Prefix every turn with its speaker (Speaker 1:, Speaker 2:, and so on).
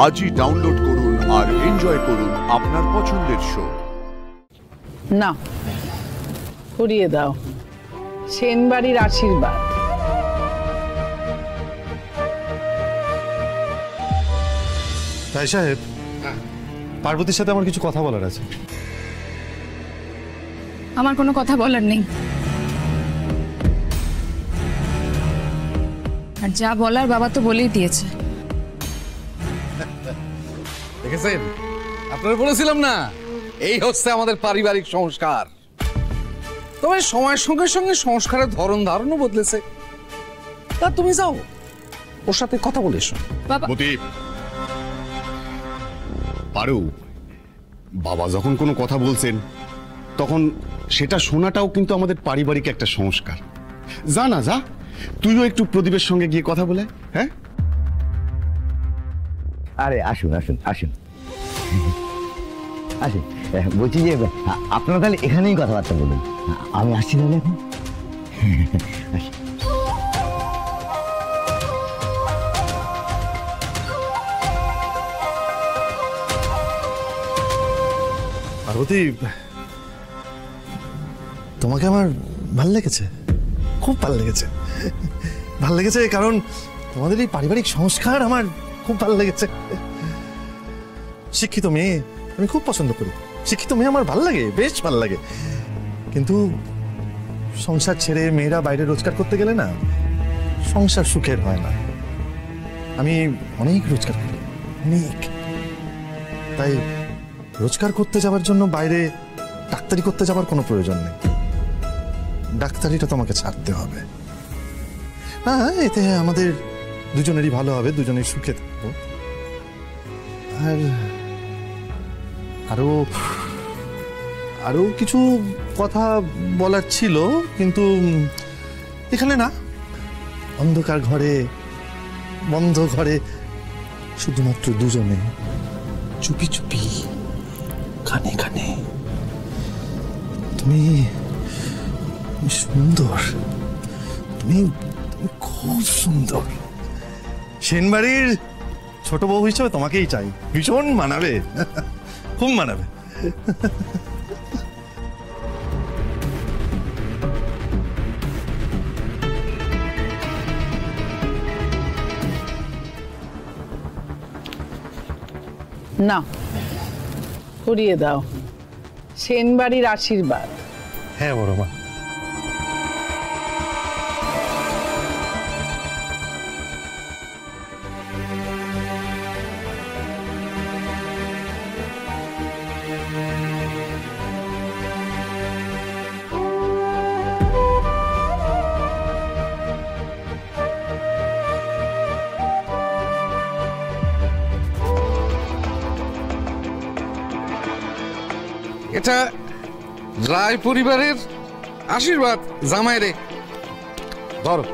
Speaker 1: আজই ডাউনলোড করুন আর এনজয় করুন আপনার পছন্দের শো।
Speaker 2: না, পুড়িয়ে দাও। সেনবাড়ির আশীর্বাদ।
Speaker 3: ভাই সাহেব, পার্বতীর সাথে আমার কিছু কথা বলার আছে।
Speaker 4: আমার কোনো কথা বলার নেই, আর যা বলার বাবা তো বলেই দিয়েছে।
Speaker 5: দেখেছেন, আপনারা বলেছিলাম না, এই হচ্ছে আমাদের পারিবারিক সংস্কার। তবে সময়ের সঙ্গে সঙ্গে সংস্কারের ধরন ধারণও বদলেছে। তা তুমি যাও, ওর সাথে কথা বলে এসো।
Speaker 4: বাবা,
Speaker 6: পারু, বাবা যখন কোনো কথা বলছেন তখন সেটা শোনাটাও কিন্তু আমাদের পারিবারিক একটা সংস্কার। যা না যা, তুইও একটু প্রদীপের সঙ্গে গিয়ে কথা বলে। হ্যাঁ,
Speaker 7: আরে আসুন আসুন আসুন আসুন। বলছি যে আপনারা তাহলে এখানেই কথাবার্তা বলুন, আমি আসছি তাহলে এখন। আসি।
Speaker 3: পার্বতী, তোমাকে আমার ভাল লেগেছে, খুব ভাল লেগেছে। ভাল লেগেছে কারণ তোমাদের এই পারিবারিক সংস্কার আমার খুব ভাল লেগেছে। শিক্ষিত মেয়ে আমি খুব পছন্দ করি, শিক্ষিত মেয়ে আমার ভাল লাগে, বেশ ভাল লাগে। কিন্তু সংসার ছেড়ে মেয়েরা বাইরে রোজগার করতে গেলে না, সংসার সুখের হয় না। আমি অনেক রোজগার করি, অনেক। তাই রোজগার করতে যাওয়ার জন্য বাইরে ডাক্তারি করতে যাওয়ার কোনো প্রয়োজন নেই। ডাক্তারিটা তোমাকে ছাড়তে হবে। হ্যাঁ, এতে আমাদের দুজনেরই ভালো হবে, দুজনেই সুখে থাকবো। আর আরো আরো কিছু কথা বলার ছিল, কিন্তু এখানে না, অন্ধকার ঘরে, বন্ধ ঘরে, শুধুমাত্র দুজনে, চুপি চুপি, কানে কানে। তুমি সুন্দর, তুমি খুব সুন্দর। সেনবাড়ির ছোট বউ হিসেবে তোমাকেই চাই, ভীষণ মানাবে, খুব মানাবে।
Speaker 2: না, পুড়িয়ে দাও। সেনবাড়ির আশীর্বাদ।
Speaker 3: হ্যাঁ বড় মা।
Speaker 5: এটা রায় পরিবারের আশীর্বাদ। জামাই রে, ধরো।